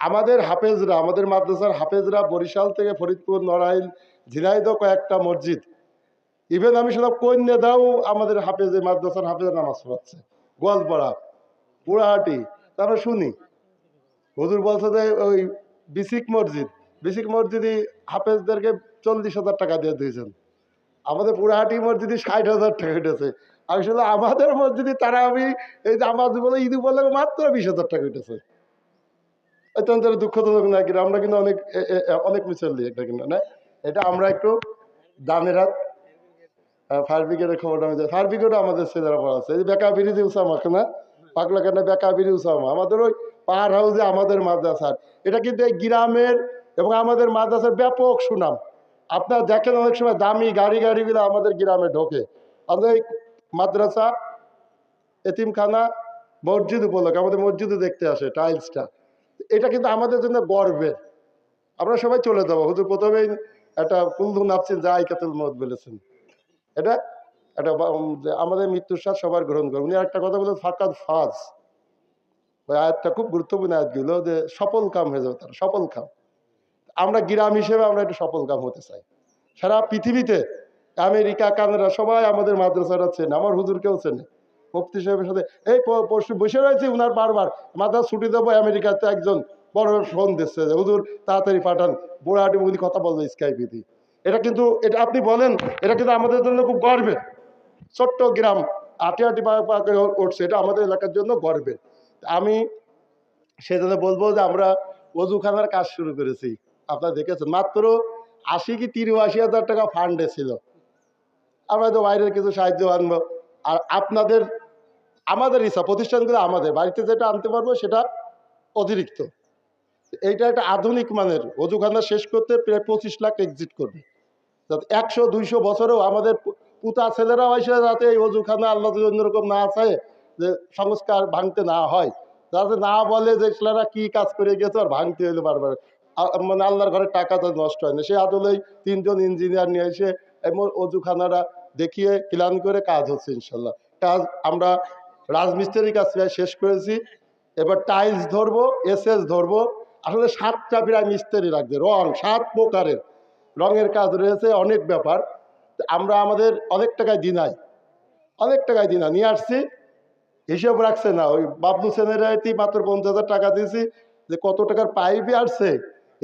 আমাদের হাফেজরা, আমাদের মাদ্রাসার হাফেজরা বরিশাল থেকে ফরিদপুর, নড়াইল, ঝিনাইদহ কয়েকটা মসজিদ, ইভেন আমি শুনলাম কন্যাদাও আমাদের হাফেজে মাদ্রাসার হাফেজের নামাজ পড়াচ্ছে, গোয়ালপাড়া, পুরাহাটি। তারপর শুনি হুজুর বলছে যে ওই বিসিক মসজিদে হাফেজদেরকে 40,000 টাকা দিয়ে দিয়েছেন, আমাদের পুরাহাটি মসজিদে 60,000 টাকা উঠেছে। আমি শুনলাম আমাদের মসজিদে তারা আমি এই যে আমার বলে ঈদ বলে মাত্র 20,000 টাকা উঠেছে। অত্যন্ত দুঃখজনক না কিন্তু আমরা কিন্তু অনেক অনেক মিছিল দিই এটা কিন্তু না, এটা আমরা একটু দানের হাত। ফায়ার ব্রিগেডের খবরটা আমি ফায়ার ব্রিগেডও আমাদের ছেলেরা পড়াচ্ছে, এই বেকা বিরিজি উসামা না, পাগলা কেন বেকা বিরি উসামা আমাদের ওই পাহাড় হাউসে আমাদের মাদ্রাসার। এটা কিন্তু এই গ্রামের এবং আমাদের মাদ্রাসার ব্যাপক সুনাম। আপনারা দেখেন অনেক সময় দামি গাড়িগুলো আমাদের গ্রামে ঢোকে, আমাদের এই মাদ্রাসা, এতিমখানা, মসজিদ উপলক্ষে আমাদের মসজিদে দেখতে আসে টাইলসটা। এটা কিন্তু আমাদের জন্য গর্বের। আমরা সবাই চলে যাবো, হুজুর প্রথমেই একটা কুলদু নাফসিন জায়কাতুল মউত বলেছেন, এটা এটা আমাদের মৃত্যুর স্বাদ সবার গ্রহণ করবে। উনি একটা কথা বলেন ফাকাদ ফাজ, ওই আয়াতটা খুব গুরুত্বপূর্ণ আয়াতগুলো, যে সফল কাম হয়ে যাবে তারা, সফল কাম। আমরা গ্রাম হিসেবে আমরা একটু সফল কাম হতে চাই। সারা পৃথিবীতে আমেরিকা, কানাডা সবাই আমাদের মাদ্রাসাটা চেনে, আমার হুজুরকেও চেনে। মুফতি সাহেবের সাথে এই পরশু বসে রয়েছে, উনার বারবার মাদ্রাসা ছুটি দেবো, আমেরিকাতে একজন বড় ফোন দিচ্ছে যে হুজুর তাড়াতাড়ি পাঠান, বুড়াহাটি উনি কথা বলবে স্কাইপিতে। এটা কিন্তু এটা আপনি বলেন, এটা কিন্তু আমাদের জন্য খুব গর্বের। ছোট্ট গ্রাম আটি উঠছে, এটা আমাদের এলাকার জন্য গর্বের। আমি সেজন্য বলবো যে আমরা ওজুখানার কাজ শুরু করেছি, আপনারা দেখেছেন মাত্র 80 কি 83,000 টাকা ফান্ডে ছিল। আমরা তো বাইরের কিছু সাহায্য আনবো, আর আপনাদের আমাদের ইচ্ছা প্রতিষ্ঠানগুলো আমাদের বাড়িতে যেটা আনতে পারবো সেটা অতিরিক্ত। এইটা একটা আধুনিক মানের ওজুখানা শেষ করতে প্রায় 25 লাখ এক্সিট করবে, যাতে 100-200 বছরেও আমাদের পুতা ছেলেরাও এসে যাতে এই অজুখানা আল্লাহ যদি অন্যরকম না চায় যে সংস্কার ভাঙতে না হয়, যাতে না বলে যে ছেলেরা কি কাজ করে গেছে আর ভাঙতে হইলে বারবার, মানে আল্লাহর ঘরে টাকা তো নষ্ট হয় না। সে আদলেই 3 জন ইঞ্জিনিয়ার নিয়ে এসে অজুখানাটা দেখিয়ে প্ল্যান করে কাজ হচ্ছে ইনশাল্লাহ। কাজ আমরা রাজমিস্ত্রির কাজ প্রায় শেষ করেছি, এবার টাইলস ধরবো, এসএস ধরবো। আসলে 7টা প্রায় মিস্ত্রি রাখবে, রং 7 প্রকারের রঙের কাজ রয়েছে, অনেক ব্যাপার। আমরা আমাদের অনেক টাকায় দিনাই নিয়ে আসছি, হিসেব রাখছে না। ওই বাবলু সেনেরাইতি মাত্র 50,000 টাকা দিয়েছি, যে কত টাকার পাইপই আসছে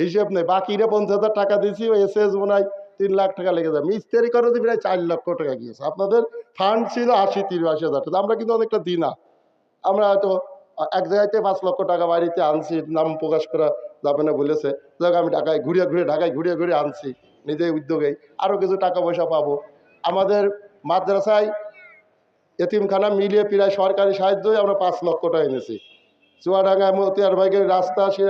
হিসেব নেই, বাকিরা 50,000 টাকা দিয়েছি। ওই এসএস মনে হয় 3 লাখ টাকা লেগে যায়, মিস্ত্রি খরচে প্রায় 4 লক্ষ টাকা গিয়েছে। আপনাদের ফান্ড ছিল 80-83,000 টাকা, আমরা কিন্তু অনেকটা দিই না। আমরা হয়তো এক জায়গাতে 5 লক্ষ টাকা বাড়িতে আনছি, নাম প্রকাশ করা যাবে না বলেছে, যাক আমি ঢাকায় ঘুরিয়ে আনছি নিজের উদ্যোগেই, আরও কিছু টাকা পয়সা পাবো। আমাদের মাদ্রাসায় এতিমখানা মিলিয়ে প্রায় সরকারি সাহায্যই আমরা 5 লক্ষ টাকা এনেছি। চুয়াডাঙ্গা মতিয়ার ভাইয়ের রাস্তা সে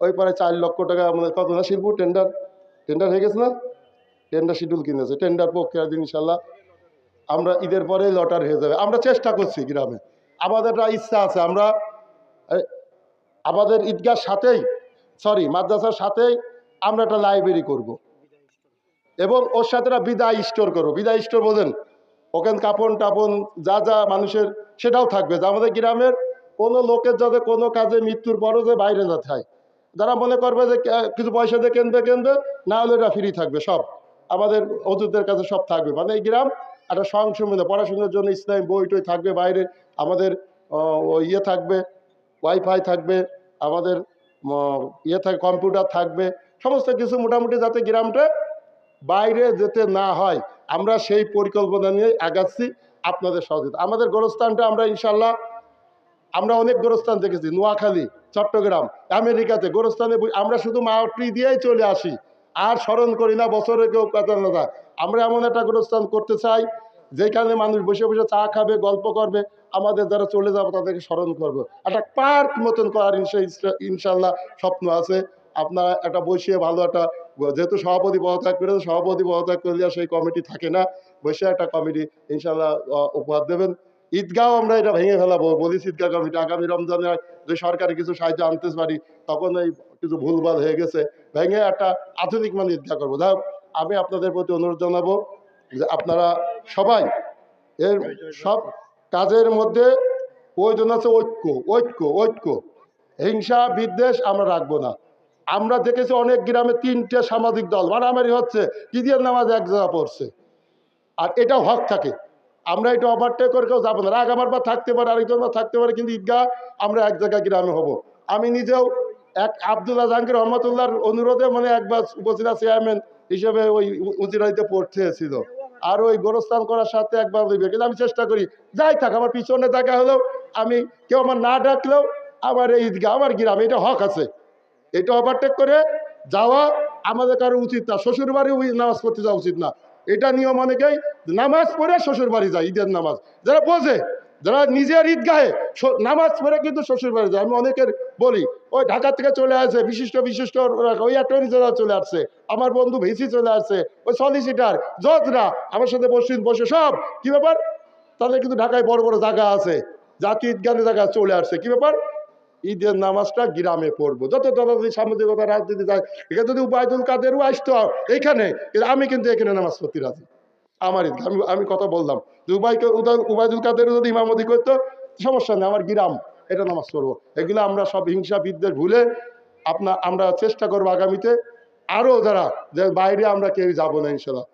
ওই পরে 4 লক্ষ টাকা আমাদের কত না শিল্প টেন্ডার হয়ে গেছে না, টেন্ডার শিডিউল কিনেছে, টেন্ডার প্রক্রিয়া দিন ইনশাল্লাহ আমরা ঈদের পরে লটার হয়ে যাবে। আমরা চেষ্টা করছি গ্রামে, আমাদের একটা ইচ্ছা আছে, আমরা আমাদের ঈদগার সাথেই মাদ্রাসার সাথেই আমরা একটা লাইব্রেরি করব, এবং ওর সাথে একটা বিদায় স্টোর করবো। বিদায় স্টোর বোঝেন, ওখানে কাপড় টাপন যা যা মানুষের সেটাও থাকবে, যে আমাদের গ্রামের কোনো লোকের যাতে কোনো কাজে মৃত্যুর পরও যে বাইরে যেতে হয়, যারা মনে করবে যে কিছু পয়সা দিয়ে কিনবে, না হলে এটা ফ্রি থাকবে, সব আমাদের হুজুরদের কাছে সব থাকবে। মানে এই গ্রাম একটা সংশোধন, পড়াশোনার জন্য ইসলামী বই টই থাকবে, বাইরে আমাদের ইয়ে থাকবে, ওয়াইফাই থাকবে, আমাদের ইয়ে থাকবে, কম্পিউটার থাকবে, সমস্ত কিছু মোটামুটি যাতে গ্রামটা বাইরে যেতে না হয়, আমরা সেই পরিকল্পনা নিয়ে আগাচ্ছি আপনাদের সহযোগিতা। আমাদের গোরস্থানটা আমরা ইনশাল্লাহ, আমরা অনেক গোরস্থান দেখেছি, নোয়াখালী, চট্টগ্রাম, আমেরিকাতে গোরস্থানে আমরা শুধু মাটি দিয়েই চলে আসি, আর স্মরণ করি না, বছরে কেউ কথা না যায়। আমরা এমন একটা গোরস্থান করতে চাই যেখানে মানুষ বসে বসে চা খাবে, গল্প করবে, আমাদের যারা চলে যাবো তাদেরকে স্মরণ করবো। একটা পার্ক মতন করার ইনশাল্লাহ স্বপ্ন আছে। আপনারা একটা বসিয়ে ভালো একটা, যেহেতু সভাপতি পদত্যাগ করে, সভাপতি পদত্যাগ করলে সেই কমিটি থাকে না, বসে একটা কমিটি ইনশাল্লাহ উপহার দেবেন। ঈদগাঁও আমরা এটা ভেঙে ফেলাবো, বলিস ঈদগাহ কমিটি আগামী রমজানে যে সরকারি কিছু সাহায্য আনতে পারি, তখন এই কিছু ভুলভাল হয়ে গেছে, ভেঙে একটা আধুনিক মানে ঈদগাহ করবো। যাই হোক, আমি আপনাদের প্রতি অনুরোধ জানাবো যে আপনারা সবাই এর সব কাজের মধ্যে প্রয়োজন আছে ঐক্য। হিংসা বিদ্বেষ আমরা রাখবো না। আমরা দেখেছি অনেক গ্রামে 3টে সামাজিক দল মারামারি হচ্ছে, ঈদের নামাজ এক জায়গা পড়ছে, আর এটা হক থাকে। আমরা এটা ওভারটেক করে কেউ যাবো না, রাগ আমার বা থাকতে পারে, আরেকজন বা থাকতে পারে, কিন্তু ঈদগাহ আমরা এক জায়গায় গ্রামে হব। আমি নিজেও এক আব্দুল্লাহ জাহাঙ্গীর রহমতুল্লাহর অনুরোধে মানে একবার উপজেলা চেয়ারম্যান হিসেবে ওই উজিরাইতে পড়তে ছিল, আর ওই গোরস্থান করার সাথে একবার দিবে, কিন্তু আমি চেষ্টা করি যাই থাক আমার পিছনে দেখা হলেও আমি কেউ আমার না ডাকলেও আমার এই ঈদগাহ আমার গ্রামে এটা হক আছে, এটা ওভারটেক করে যাওয়া আমাদের কারো উচিত না। শ্বশুর বাড়ি নামাজ পড়তে যাওয়া উচিত না, এটা নিয়ম অনেকেই নামাজ পড়ে শ্বশুর বাড়ি যায়, ঈদের নামাজ যারা বোঝে, যারা নিজের ঈদগাহে নামাজ পড়ে কিন্তু শ্বশুর বাড়ি যায়। আমি অনেকের বলি ওই ঢাকা থেকে চলে আসে বিশিষ্ট বিশিষ্ট ওই অ্যাটর্নি জেনারেল চলে আসছে, আমার বন্ধু ভিসি চলে আসছে, ওই সলিসিটার জজরা আমার সাথে বসে সব কি ব্যাপার, তাদের কিন্তু ঢাকায় বড় বড় জায়গা আছে, জাতীয় ঈদগাহের জায়গা চলে আসছে, কি ব্যাপার ঈদের নামাজটা গ্রামে পড়বো। যত তাড়াতাড়ি সামাজিকতা রাজনীতি যায়, এখানে যদি উবায়দুল কাদেরও আসতো এইখানে, আমি কিন্তু এখানে নামাজ পড়তে রাজি, আমার ঈদগাহ। আমি কথা বললাম যে উবায়দুল কাদেরও যদি ইমামতি করতো সমস্যা নেই, আমার গ্রাম এটা নামাজ পড়বো। এগুলো আমরা সব হিংসা বিদ্বেষ ভুলে আমরা চেষ্টা করবো আগামীতে আরো যারা যে বাইরে আমরা কেউ যাবো না ইনশাল্লাহ।